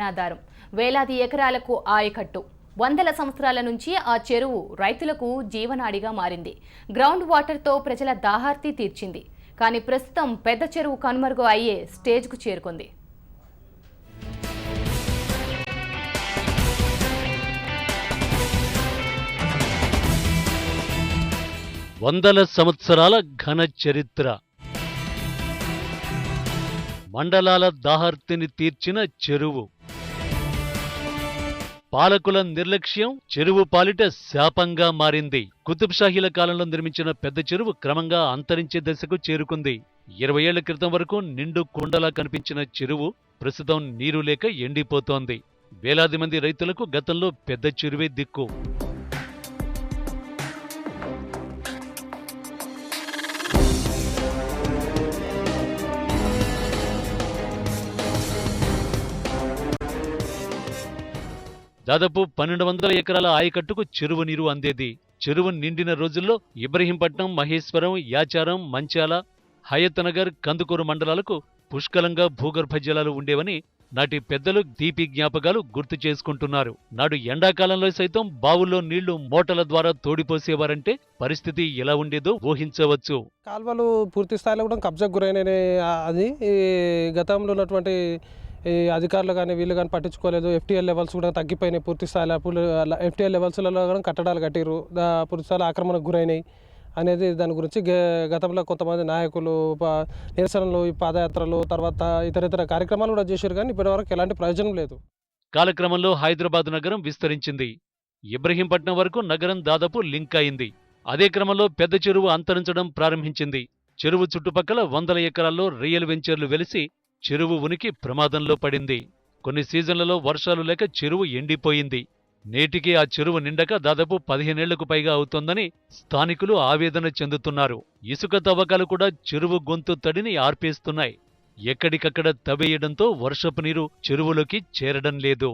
ఆధారం వేలాది ఎకరాలకు ఆయకట్టు వందల సంవత్సరాల నుంచి ఆ చెరువు రైతులకు జీవనాడిగా మారింది. గ్రౌండ్ వాటర్తో ప్రజల దాహార్తి తీర్చింది. కానీ ప్రస్తుతం పెద్ద చెరువు కనుమరుగు అయ్యే స్టేజ్కు చేరుకుంది. వందల సంవత్సరాల ఘన చరిత్ర, మండలాల దాహార్తిని తీర్చిన చెరువు. పాలకుల నిర్లక్ష్యం చెరువు పాలిట శాపంగా మారింది. కుతుబ్షాహీల కాలంలో నిర్మించిన పెద్ద చెరువు క్రమంగా అంతరించే దశకు చేరుకుంది. 20 ఏళ్ల క్రితం వరకు నిండు కుండలా కనిపించిన చెరువు ప్రస్తుతం నీరు లేక ఎండిపోతోంది. వేలాది మంది రైతులకు గతంలో పెద్ద చెరువే దిక్కు. దాదాపు 1200 ఎకరాల ఆయకట్టుకు చెరువు నీరు అందేది. చెరువు నిండిన రోజుల్లో ఇబ్రహీంపట్నం, మహేశ్వరం, యాచారం, మంచాల, హయత్నగర్, కందుకూరు మండలాలకు పుష్కలంగా భూగర్భ జలాలు ఉండేవని నాటి పెద్దలు తీపి జ్ఞాపకాలు గుర్తు చేసుకుంటున్నారు. నాడు ఎండాకాలంలో సైతం బావుల్లో నీళ్లు మోటార్ల ద్వారా తోడిపోసేవారంటే పరిస్థితి ఎలా ఉండేదో ఊహించవచ్చు. కాల్వలు పూర్తి స్థాయిలో కూడా కబ్జాకు గురైన అది గతంలో ఉన్నటువంటి ఈ అధికారులు కానీ వీళ్ళు కానీ పట్టించుకోలేదు. FTL లెవెల్స్ కూడా తగ్గిపోయినాయి పూర్తి స్థాయిలో. FTL లెవెల్స్లలో కూడా కట్టడాలు కట్టిరు, పూర్తి స్థాయిలో ఆక్రమణకు గురైనాయి అనేది దాని గురించి గతంలో కొంతమంది నాయకులు నిరసనలు, పాదయాత్రలు, తర్వాత ఇతర కార్యక్రమాలు కూడా చేశారు. కానీ ఇప్పటివరకు ఎలాంటి ప్రయోజనం లేదు. కాలక్రమంలో హైదరాబాద్ నగరం విస్తరించింది. ఇబ్రహీంపట్నం వరకు నగరం దాదాపు లింక్ అయింది. అదే క్రమంలో పెద్ద చెరువు అంతరించడం ప్రారంభించింది. చెరువు చుట్టుపక్కల వందల ఎకరాల్లో రియల్ వెంచర్లు వెలిసి చెరువు ఉనికి ప్రమాదంలో పడింది. కొన్ని సీజన్లలో వర్షాలు లేక చెరువు ఎండిపోయింది. నేటికి ఆ చెరువు నిండక దాదాపు 15 ఏళ్లకు పైగా అవుతోందని స్థానికులు ఆవేదన చెందుతున్నారు. ఇసుక తవ్వకాలు కూడా చెరువు గొంతు తడిని ఆర్పేస్తున్నాయి. ఎక్కడికక్కడ తవ్వేయడంతో వర్షపు నీరు చెరువులోకి చేరడం లేదు.